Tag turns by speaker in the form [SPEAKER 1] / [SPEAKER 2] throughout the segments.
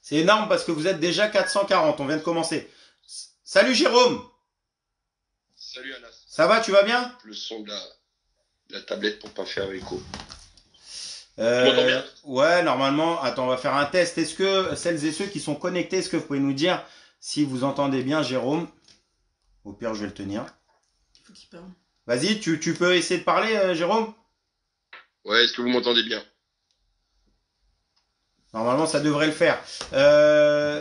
[SPEAKER 1] C'est énorme parce que vous êtes déjà 440, on vient de commencer. Salut Jérôme,
[SPEAKER 2] Salut Anas.
[SPEAKER 1] ça va, tu vas bien?
[SPEAKER 2] Le son de la tablette pour pas faire écho. Tu m'entends bien?
[SPEAKER 1] Ouais, normalement, attends, on va faire un test. Est-ce que celles et ceux qui sont connectés, est-ce que vous pouvez nous dire si vous entendez bien Jérôme? Au pire, je vais le tenir.
[SPEAKER 3] Il faut qu'il parle.
[SPEAKER 1] Vas-y, tu peux essayer de parler, Jérôme?
[SPEAKER 2] Ouais, est-ce que vous m'entendez bien?
[SPEAKER 1] Normalement, ça devrait le faire.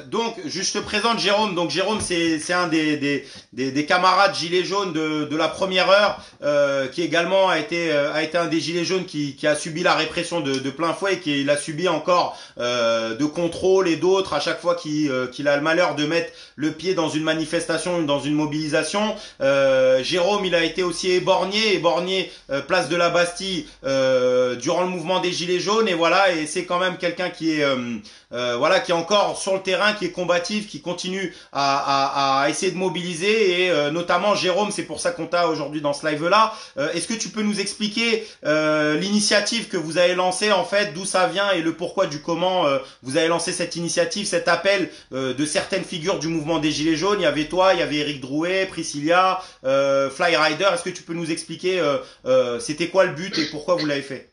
[SPEAKER 1] Donc, je te présente Jérôme. Donc, Jérôme, c'est un des camarades gilets jaunes de la première heure, qui également a été un des gilets jaunes qui a subi la répression de plein fouet et qui l'a subi encore de contrôle et d'autres à chaque fois qu'il a le malheur de mettre le pied dans une manifestation, dans une mobilisation. Jérôme, il a été aussi éborgné place de la Bastille durant le mouvement des gilets jaunes et voilà. Et c'est quand même quelqu'un voilà, qui est encore sur le terrain, qui est combatif, qui continue à essayer de mobiliser et notamment Jérôme, c'est pour ça qu'on t'a aujourd'hui dans ce live-là. Est-ce que tu peux nous expliquer l'initiative que vous avez lancée en fait, d'où ça vient et le pourquoi du comment vous avez lancé cette initiative, cet appel de certaines figures du mouvement des Gilets jaunes? Il y avait toi, il y avait Eric Drouet, Priscilla, Fly Rider. Est-ce que tu peux nous expliquer c'était quoi le but et pourquoi vous l'avez fait?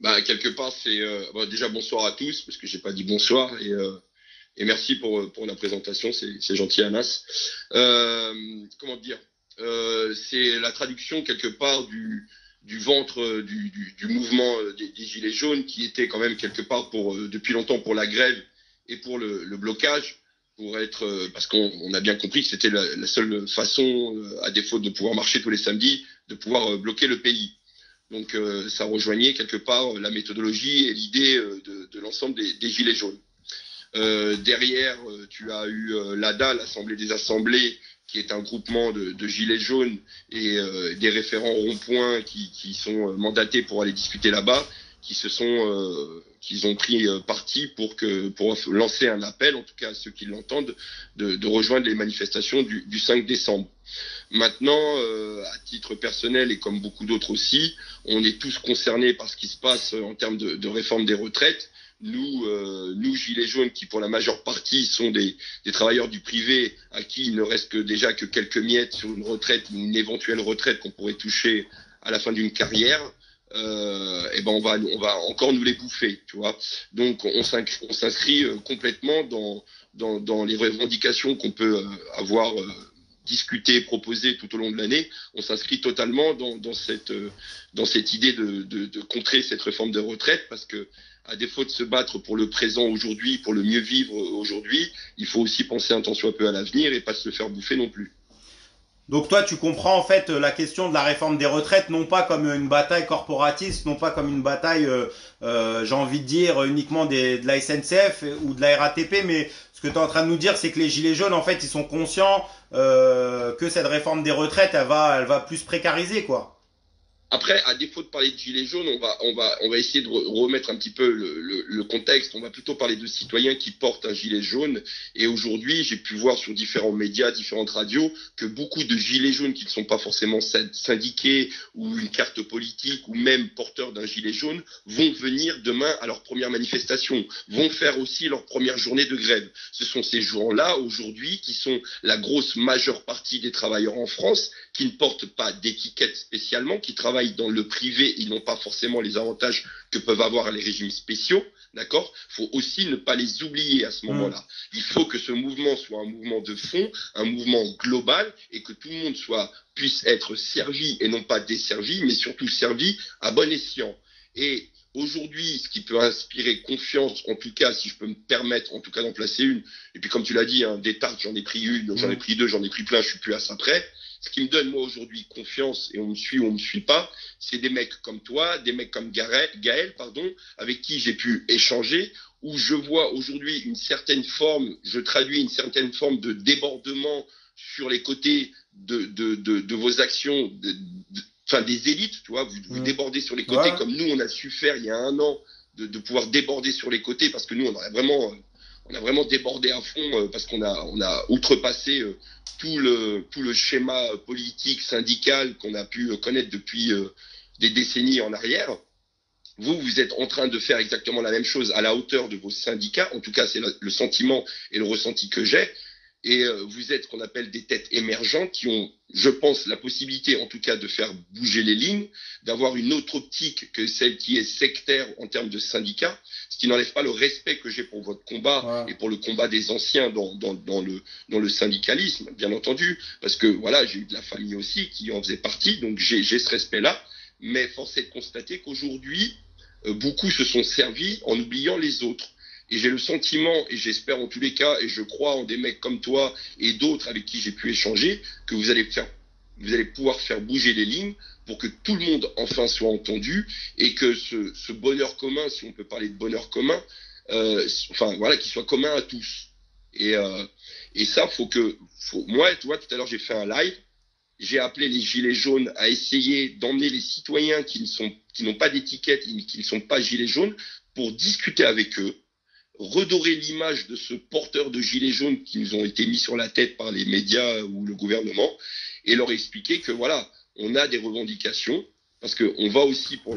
[SPEAKER 2] Bah, quelque part, c'est bon, déjà bonsoir à tous, parce que j'ai pas dit bonsoir, et merci pour la présentation, c'est gentil Anas. Comment dire, c'est la traduction quelque part du ventre du mouvement des Gilets jaunes, qui était quand même quelque part depuis longtemps pour la grève et pour le blocage, pour être parce qu'on a bien compris que c'était la seule façon, à défaut de pouvoir marcher tous les samedis, de pouvoir bloquer le pays. Donc ça rejoignait quelque part la méthodologie et l'idée de l'ensemble des Gilets jaunes. Derrière, tu as eu l'ADA, l'Assemblée des Assemblées, qui est un groupement de Gilets jaunes et des référents ronds-points qui sont mandatés pour aller discuter là-bas, qui ont pris parti pour lancer un appel, en tout cas à ceux qui l'entendent, de rejoindre les manifestations du 5 décembre. Maintenant, à titre personnel et comme beaucoup d'autres aussi, on est tous concernés par ce qui se passe en termes de réforme des retraites. Nous gilets jaunes, qui pour la majeure partie sont des travailleurs du privé, à qui il ne reste déjà que quelques miettes sur une retraite, une éventuelle retraite qu'on pourrait toucher à la fin d'une carrière, et ben on va encore nous les bouffer, tu vois. Donc on s'inscrit complètement dans les revendications qu'on peut avoir discuter, proposer tout au long de l'année. On s'inscrit totalement dans cette idée de contrer cette réforme de retraite, parce que à défaut de se battre pour le présent aujourd'hui, pour le mieux vivre aujourd'hui, il faut aussi penser un tant soit peu à l'avenir et pas se le faire bouffer non plus.
[SPEAKER 1] Donc toi, tu comprends en fait la question de la réforme des retraites non pas comme une bataille corporatiste, non pas comme une bataille, j'ai envie de dire, uniquement de la SNCF ou de la RATP, mais ce que tu es en train de nous dire, c'est que les Gilets jaunes, en fait, ils sont conscients que cette réforme des retraites, elle va plus précariser, quoi.
[SPEAKER 2] Après, à défaut de parler de gilets jaunes, on va essayer de remettre un petit peu le contexte. On va plutôt parler de citoyens qui portent un gilet jaune. Et aujourd'hui, j'ai pu voir sur différents médias, différentes radios, que beaucoup de gilets jaunes qui ne sont pas forcément syndiqués ou une carte politique ou même porteurs d'un gilet jaune vont venir demain à leur première manifestation, vont faire aussi leur première journée de grève. Ce sont ces gens-là, aujourd'hui, qui sont la grosse majeure partie des travailleurs en France, qui ne portent pas d'étiquette spécialement, qui travaillent dans le privé, ils n'ont pas forcément les avantages que peuvent avoir les régimes spéciaux, d'accord? Il faut aussi ne pas les oublier à ce moment-là. Il faut que ce mouvement soit un mouvement de fond, un mouvement global, et que tout le monde puisse être servi et non pas desservi, mais surtout servi à bon escient. Et aujourd'hui, ce qui peut inspirer confiance, en tout cas, si je peux me permettre, en tout cas d'en placer une, et puis comme tu l'as dit, hein, des tartes, j'en ai pris une, j'en ai pris deux, j'en ai pris plein, je suis plus à ça près. Ce qui me donne, moi, aujourd'hui, confiance, et on me suit ou on me suit pas, c'est des mecs comme toi, des mecs comme Gaël, pardon, avec qui j'ai pu échanger, où je vois aujourd'hui une certaine forme, je traduis une certaine forme de débordement sur les côtés de vos actions, enfin des élites, tu vois, vous débordez sur les côtés, comme nous, on a su faire il y a un an, de pouvoir déborder sur les côtés, parce que nous, on a vraiment débordé à fond, parce qu'on a outrepassé tout le schéma politique, syndical qu'on a pu connaître depuis des décennies en arrière. vous êtes en train de faire exactement la même chose à la hauteur de vos syndicats. En tout cas, c'est le sentiment et le ressenti que j'ai. Et vous êtes ce qu'on appelle des têtes émergentes qui ont, je pense, la possibilité, en tout cas, de faire bouger les lignes, d'avoir une autre optique que celle qui est sectaire en termes de syndicats, ce qui n'enlève pas le respect que j'ai pour votre combat et pour le combat des anciens dans le syndicalisme, bien entendu, parce que voilà, j'ai eu de la famille aussi qui en faisait partie, donc j'ai ce respect-là. Mais force est de constater qu'aujourd'hui, beaucoup se sont servis en oubliant les autres. Et j'ai le sentiment, et j'espère en tous les cas, et je crois en des mecs comme toi et d'autres avec qui j'ai pu échanger, que vous allez pouvoir faire bouger les lignes pour que tout le monde enfin soit entendu et que ce bonheur commun, si on peut parler de bonheur commun, qu'il soit commun à tous. Et ça, moi, tu vois, tout à l'heure j'ai fait un live. J'ai appelé les gilets jaunes à essayer d'emmener les citoyens qui n'ont pas d'étiquette, qui ne sont pas gilets jaunes, pour discuter avec eux, redorer l'image de ce porteur de gilets jaunes qui nous ont été mis sur la tête par les médias ou le gouvernement, et leur expliquer que voilà, on a des revendications, parce qu'on va aussi pour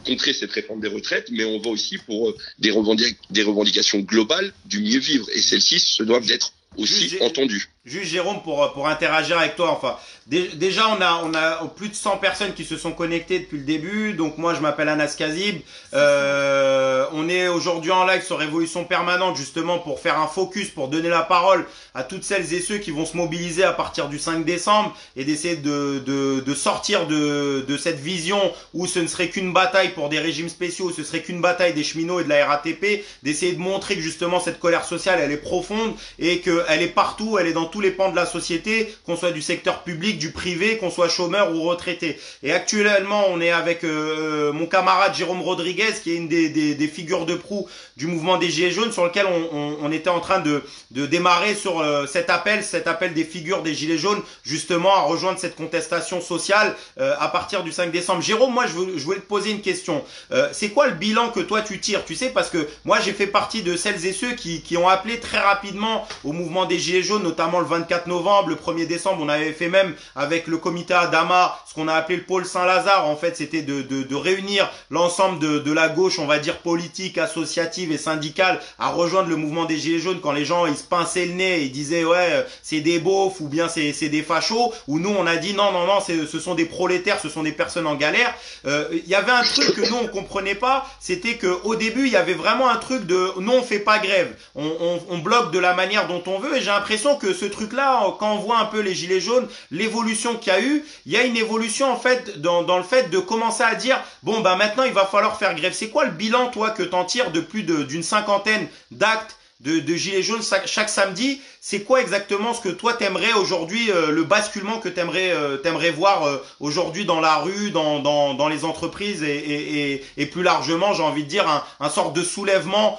[SPEAKER 2] contrer cette réforme des retraites, mais on va aussi pour des revendications globales du mieux vivre, et celles-ci se doivent d'être aussi entendues.
[SPEAKER 1] Juste Jérôme pour interagir avec toi, enfin déjà on a plus de 100 personnes qui se sont connectées depuis le début, donc moi je m'appelle Anas Kazib, on est aujourd'hui en live sur Révolution Permanente justement pour faire un focus, pour donner la parole à toutes celles et ceux qui vont se mobiliser à partir du 5 décembre et d'essayer de sortir de cette vision où ce ne serait qu'une bataille pour des régimes spéciaux, ce serait qu'une bataille des cheminots et de la RATP, d'essayer de montrer que justement cette colère sociale elle est profonde et qu'elle est partout, elle est dans tous les pans de la société, qu'on soit du secteur public, du privé, qu'on soit chômeur ou retraité. Et actuellement, on est avec mon camarade Jérôme Rodriguez, qui est une des figures de proue du mouvement des Gilets jaunes, sur lequel on était en train de démarrer sur cet appel des figures des Gilets jaunes, justement à rejoindre cette contestation sociale à partir du 5 décembre. Jérôme, moi je voulais te poser une question. C'est quoi le bilan que toi tu tires? Tu sais, parce que moi j'ai fait partie de celles et ceux qui ont appelé très rapidement au mouvement des Gilets jaunes, notamment le 24 novembre, le 1er décembre, on avait fait même avec le comité Adama, ce qu'on a appelé le pôle Saint-Lazare. En fait, c'était de réunir l'ensemble de la gauche, on va dire politique, associative et syndicale, à rejoindre le mouvement des Gilets jaunes quand les gens ils se pinçaient le nez et ils disaient ouais c'est des beaufs ou bien c'est des fachos. Ou nous on a dit non ce sont des prolétaires, ce sont des personnes en galère. Il y avait un truc que nous on comprenait pas, c'était que au début il y avait vraiment un truc de non on fait pas grève, on bloque de la manière dont on veut. Et j'ai l'impression que ce truc-là, quand on voit un peu les Gilets jaunes, l'évolution qu'il y a eu, il y a une évolution en fait dans le fait de commencer à dire bon bah maintenant il va falloir faire grève. C'est quoi le bilan toi que t'en tires de plus d'une cinquantaine d'actes de Gilets jaunes chaque samedi? C'est quoi exactement ce que toi t'aimerais aujourd'hui, le basculement que t'aimerais voir aujourd'hui dans la rue, dans les entreprises et plus largement, j'ai envie de dire un sorte de soulèvement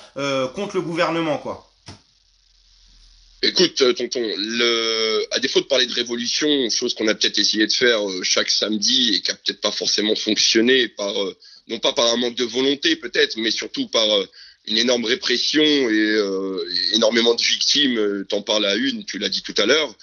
[SPEAKER 1] contre le gouvernement quoi?
[SPEAKER 2] Écoute, tonton, à défaut de parler de révolution, chose qu'on a peut-être essayé de faire chaque samedi et qui a peut-être pas forcément fonctionné non pas par un manque de volonté peut-être, mais surtout par une énorme répression et énormément de victimes, t'en parles à une, tu l'as dit tout à l'heure,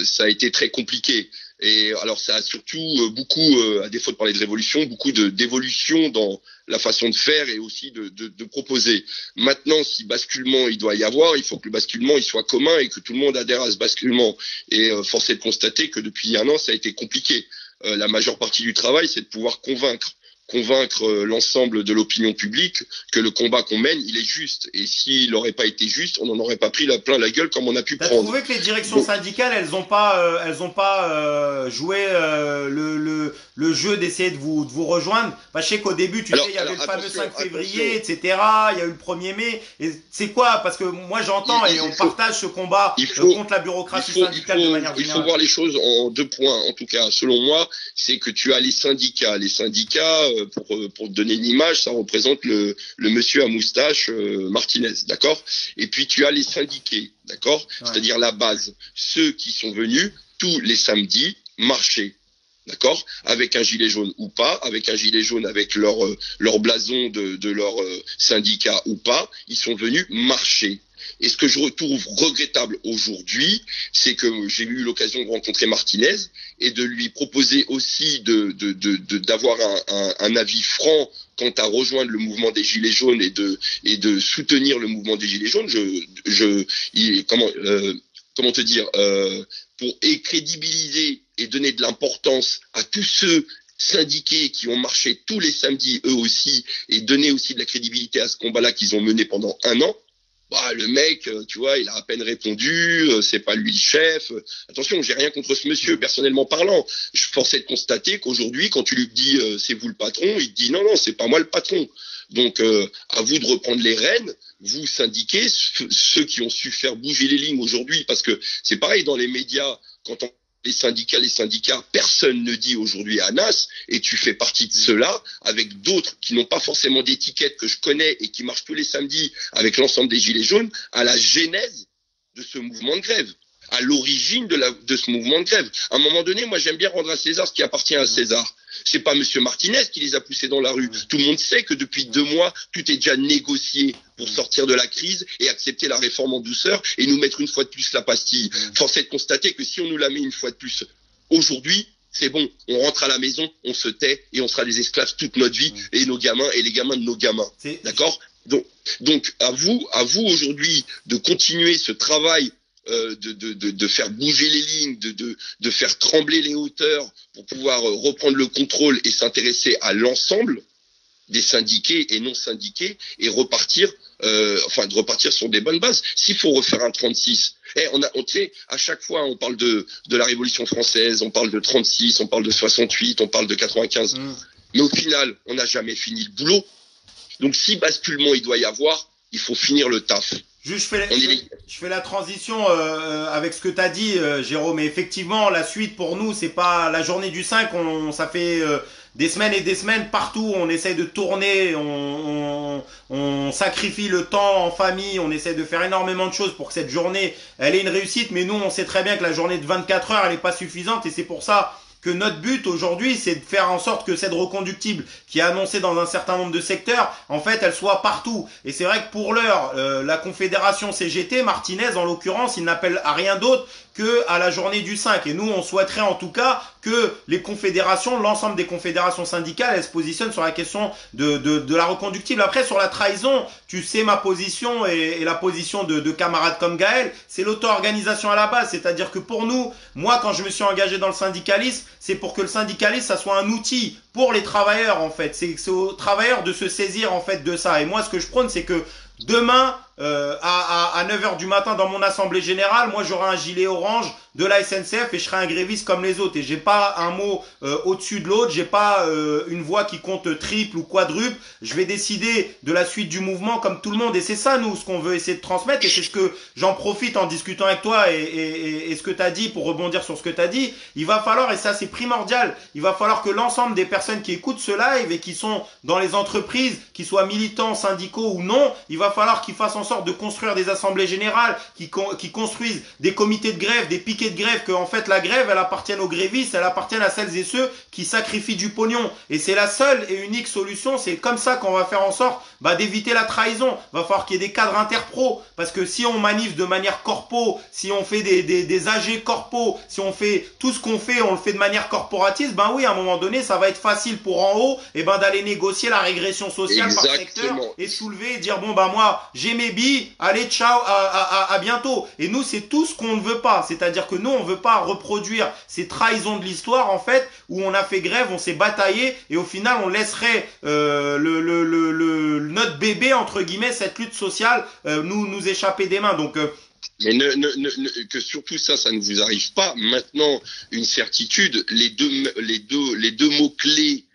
[SPEAKER 2] ça a été très compliqué. Et alors ça a surtout beaucoup, à défaut de parler de révolution, beaucoup d'évolution dans la façon de faire et aussi de proposer. Maintenant, si basculement il doit y avoir, il faut que le basculement il soit commun et que tout le monde adhère à ce basculement. Et force est de constater que depuis un an, ça a été compliqué. La majeure partie du travail, c'est de pouvoir convaincre l'ensemble de l'opinion publique que le combat qu'on mène, il est juste. Et s'il n'aurait pas été juste, on n'en aurait pas pris plein la gueule comme on a pu prendre.
[SPEAKER 1] T'as trouvé que les directions syndicales, elles ont pas joué le jeu d'essayer de vous rejoindre? Bah, je sais qu'au début, tu sais, il y avait le fameux 5 février, etc. Il y a eu le 1er mai. Et c'est quoi? Parce que moi, j'entends et on partage ce combat contre la bureaucratie syndicale de manière générale.
[SPEAKER 2] Il faut voir les choses en 2 points. En tout cas, selon moi, c'est que tu as les syndicats. Les syndicats, pour te donner une image, ça représente le monsieur à moustache Martinez, d'accord? Et puis tu as les syndiqués, d'accord? Ouais. C'est-à-dire la base, ceux qui sont venus tous les samedis marcher, d'accord? Avec un gilet jaune ou pas, avec un gilet jaune avec leur blason de leur syndicat ou pas, ils sont venus marcher. Et ce que je trouve regrettable aujourd'hui, c'est que j'ai eu l'occasion de rencontrer Martinez et de lui proposer aussi d'avoir un avis franc quant à rejoindre le mouvement des Gilets jaunes et de soutenir le mouvement des Gilets jaunes. Comment te dire, pour crédibiliser et donner de l'importance à tous ceux syndiqués qui ont marché tous les samedis eux aussi et donner aussi de la crédibilité à ce combat-là qu'ils ont mené pendant 1 an. Bah, le mec, tu vois, il a à peine répondu, c'est pas lui le chef. Attention, j'ai rien contre ce monsieur, personnellement parlant. Je forçais de constater qu'aujourd'hui, quand tu lui dis c'est vous le patron, il te dit non, c'est pas moi le patron. Donc, à vous de reprendre les rênes, vous syndiqués, ceux qui ont su faire bouger les lignes aujourd'hui, parce que c'est pareil dans les médias, quand on les syndicats, personne ne dit aujourd'hui à Anas, et tu fais partie de ceux-là, avec d'autres qui n'ont pas forcément d'étiquette que je connais et qui marchent tous les samedis avec l'ensemble des Gilets jaunes, à la genèse de ce mouvement de grève, à l'origine de ce mouvement de grève. À un moment donné, moi j'aime bien rendre à César ce qui appartient à César. C'est pas monsieur Martinez qui les a poussés dans la rue. Tout le monde sait que depuis 2 mois, tout est déjà négocié pour sortir de la crise et accepter la réforme en douceur et nous mettre une fois de plus la pastille. Force est de constater que si on nous la met une fois de plus aujourd'hui, c'est bon, on rentre à la maison, on se tait et on sera des esclaves toute notre vie et nos gamins et les gamins de nos gamins. D'accord ? Donc à vous aujourd'hui de continuer ce travail de faire bouger les lignes, de faire trembler les hauteurs pour pouvoir reprendre le contrôle et s'intéresser à l'ensemble des syndiqués et non syndiqués et repartir sur des bonnes bases. S'il faut refaire un 36, on sait, à chaque fois on parle de la Révolution française, on parle de 36, on parle de 68, on parle de 95, mais au final on n'a jamais fini le boulot. Donc si basculement il doit y avoir, il faut finir le taf.
[SPEAKER 1] Juste, je fais la transition avec ce que tu as dit, Jérôme. Et effectivement, la suite pour nous, c'est pas la journée du 5. Ça fait des semaines et des semaines partout. On essaye de tourner, on sacrifie le temps en famille. On essaye de faire énormément de choses pour que cette journée, elle ait une réussite. Mais nous, on sait très bien que la journée de 24 heures, elle n'est pas suffisante. Et c'est pour ça que notre but aujourd'hui, c'est de faire en sorte que cette reconductible qui est annoncée dans un certain nombre de secteurs, en fait, elle soit partout. Et c'est vrai que pour l'heure, la Confédération CGT, Martinez en l'occurrence, il n'appelle à rien d'autre que à la journée du 5. Et nous, on souhaiterait en tout cas que les confédérations, l'ensemble des confédérations syndicales, elles se positionnent sur la question de la reconductible. Après, sur la trahison, tu sais ma position et la position de camarades comme Gaël, c'est l'auto-organisation à la base. C'est-à-dire que pour nous, moi, quand je me suis engagé dans le syndicalisme, c'est pour que le syndicalisme, ça soit un outil pour les travailleurs, en fait. C'est aux travailleurs de se saisir, en fait, de ça. Et moi, ce que je prône, c'est que demain, à 9h du matin dans mon assemblée générale, moi j'aurai un gilet orange de la SNCF et je serai un gréviste comme les autres. Et j'ai pas un mot au-dessus de l'autre, j'ai pas une voix qui compte triple ou quadruple. Je vais décider de la suite du mouvement comme tout le monde. Et c'est ça, nous, ce qu'on veut essayer de transmettre. Et c'est ce que j'en profite en discutant avec toi et ce que tu as dit, pour rebondir sur ce que tu as dit. Il va falloir, et ça c'est primordial, il va falloir que l'ensemble des personnes qui écoutent ce live et qui sont dans les entreprises, qu'ils soient militants, syndicaux ou non, il va falloir qu'ils fassent en sorte de construire des assemblées générales, qui construisent des comités de grève, des piquets de grève, que en fait la grève elle appartienne aux grévistes, elle appartienne à celles et ceux qui sacrifient du pognon. Et c'est la seule et unique solution. C'est comme ça qu'on va faire en sorte d'éviter la trahison. Va falloir qu'il y ait des cadres interpro, parce que si on manif de manière corpo, si on fait des AG corpo, si on fait tout ce qu'on fait, on le fait de manière corporatiste, oui, à un moment donné, ça va être facile pour en haut d'aller négocier la régression sociale par secteur et soulever et dire moi j'ai mes billes, allez ciao, à bientôt. Et nous, c'est tout ce qu'on ne veut pas. C'est-à-dire que nous, on veut pas reproduire ces trahisons de l'histoire, en fait, où on a fait grève, on s'est bataillé, et au final, on laisserait notre bébé, entre guillemets, cette lutte sociale, nous échapper des mains. Donc,
[SPEAKER 2] mais que surtout ça ne vous arrive pas. Maintenant, une certitude, les deux mots-clés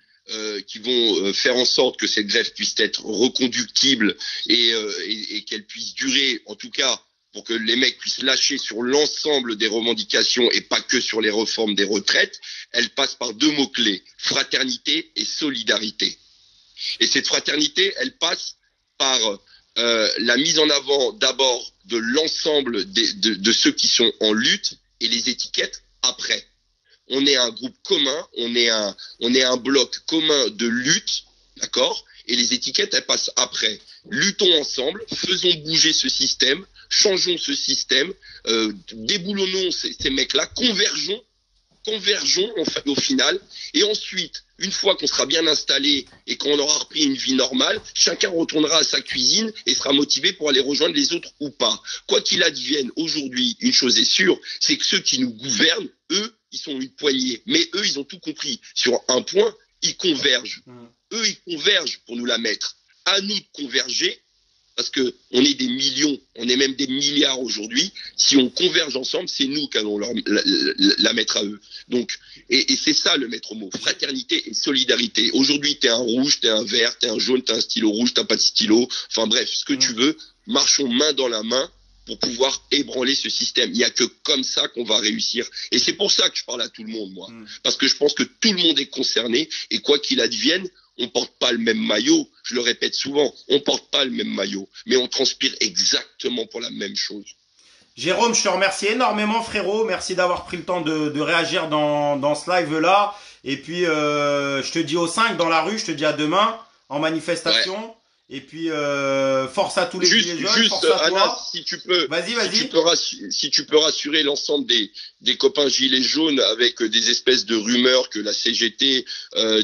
[SPEAKER 2] qui vont faire en sorte que cette grève puisse être reconductible et qu'elle puisse durer, en tout cas pour que les mecs puissent lâcher sur l'ensemble des revendications et pas que sur les réformes des retraites, elle passe par 2 mots-clés, fraternité et solidarité. Et cette fraternité, elle passe par la mise en avant d'abord de l'ensemble de ceux qui sont en lutte et les étiquettes après. On est un groupe commun, on est un bloc commun de lutte, d'accord ? Et les étiquettes, elles passent après. Luttons ensemble, faisons bouger ce système, changeons ce système, déboulonnons ces mecs-là, convergeons au final, et ensuite, une fois qu'on sera bien installé et qu'on aura repris une vie normale, chacun retournera à sa cuisine et sera motivé pour aller rejoindre les autres ou pas. Quoi qu'il advienne, aujourd'hui, une chose est sûre, c'est que ceux qui nous gouvernent, eux, ils sont une poignée. Mais eux, ils ont tout compris. Sur un point, ils convergent. Eux, ils convergent pour nous la mettre. À nous de converger, parce que on est des millions, on est même des milliards aujourd'hui. Si on converge ensemble, c'est nous qui allons la mettre à eux. Donc, et c'est ça le maître mot, fraternité et solidarité. Aujourd'hui, t'es un rouge, t'es un vert, t'es un jaune, t'as un stylo rouge, t'as pas de stylo. Enfin bref, ce que tu veux, marchons main dans la main pour pouvoir ébranler ce système. Il n'y a que comme ça qu'on va réussir. Et c'est pour ça que je parle à tout le monde, moi. Parce que je pense que tout le monde est concerné et quoi qu'il advienne, on porte pas le même maillot. Je le répète souvent, on porte pas le même maillot, mais on transpire exactement pour la même chose.
[SPEAKER 1] Jérôme, je te remercie énormément, frérot. Merci d'avoir pris le temps de réagir dans ce live-là. Et puis, je te dis au 5 dans la rue, je te dis à demain en manifestation. Ouais. Et puis, force à tous les gilets jaunes, force à toi.
[SPEAKER 2] Anas, si tu peux,
[SPEAKER 1] vas-y.
[SPEAKER 2] Si tu peux rassurer l'ensemble des copains gilets jaunes avec des espèces de rumeurs que la CGT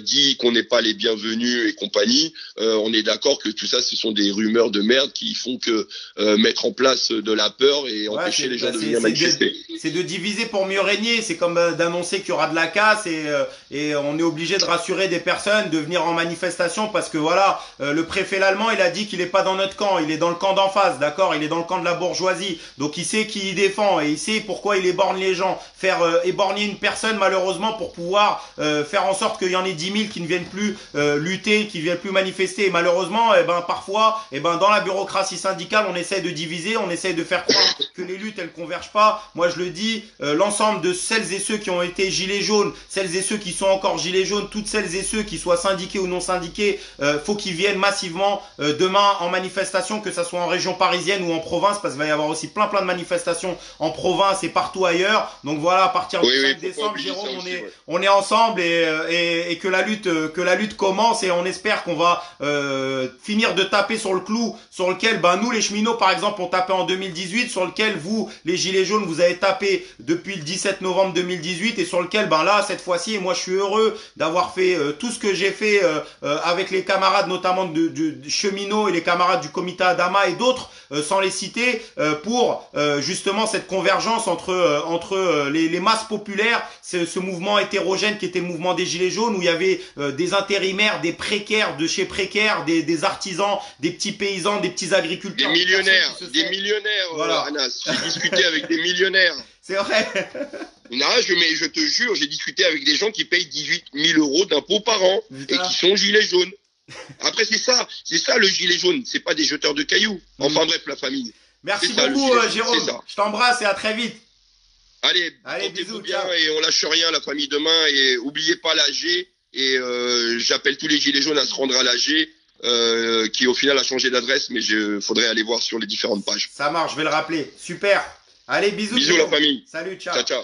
[SPEAKER 2] dit qu'on n'est pas les bienvenus et compagnie, on est d'accord que tout ça, ce sont des rumeurs de merde qui font que mettre en place de la peur et empêcher les gens de venir manifester.
[SPEAKER 1] C'est de diviser pour mieux régner. C'est comme d'annoncer qu'il y aura de la casse et on est obligé de rassurer des personnes de venir en manifestation parce que voilà, le préfet l'allemand, il a dit qu'il est pas dans notre camp, il est dans le camp d'en face, d'accord? Il est dans le camp de la bourgeoisie. Donc il sait qui il défend et il sait pourquoi il éborgne les gens. Faire éborgner une personne malheureusement pour pouvoir faire en sorte qu'il y en ait 10 000 qui ne viennent plus lutter, qui ne viennent plus manifester. Et malheureusement, parfois, dans la bureaucratie syndicale, on essaie de diviser, on essaie de faire croire que les luttes elles convergent pas. Moi je le dis, l'ensemble de celles et ceux qui ont été gilets jaunes, celles et ceux qui sont encore gilets jaunes, toutes celles et ceux qui soient syndiqués ou non syndiqués, faut qu'ils viennent massivement demain en manifestation, que ça soit en région parisienne ou en province, parce qu'il va y avoir aussi plein de manifestations en province et partout ailleurs. Donc voilà, à partir du 5 décembre, Jérôme, on est ensemble et que la lutte commence et on espère qu'on va finir de taper sur le clou sur lequel nous les cheminots par exemple on tapé en 2018, sur lequel vous les gilets jaunes vous avez tapé depuis le 17 novembre 2018 et sur lequel là cette fois-ci, et moi je suis heureux d'avoir fait tout ce que j'ai fait avec les camarades notamment de cheminots et les camarades du comité Adama et d'autres sans les citer pour justement cette convergence entre les masses populaires, ce mouvement hétérogène qui était le mouvement des gilets jaunes où il y avait des intérimaires, des précaires de chez précaires, des artisans, des petits paysans, des petits agriculteurs,
[SPEAKER 2] des millionnaires voilà. Anas, j'ai discuté avec des millionnaires.
[SPEAKER 1] C'est vrai.
[SPEAKER 2] Non, je te jure, j'ai discuté avec des gens qui payent 18 000 euros d'impôts par an et qui sont gilets jaunes. Après, c'est ça le gilet jaune, c'est pas des jeteurs de cailloux. Enfin bref, la famille.
[SPEAKER 1] Merci beaucoup, Jérôme. Je t'embrasse et à très vite.
[SPEAKER 2] Allez portez-vous bien et on lâche rien, la famille, demain. Et oubliez pas l'AG. Et j'appelle tous les gilets jaunes à se rendre à l'AG, qui au final a changé d'adresse, mais faudrait aller voir sur les différentes pages.
[SPEAKER 1] Ça marche, je vais le rappeler. Super. Allez, bisous.
[SPEAKER 2] Bisous la famille.
[SPEAKER 1] Salut, ciao.
[SPEAKER 2] Ciao.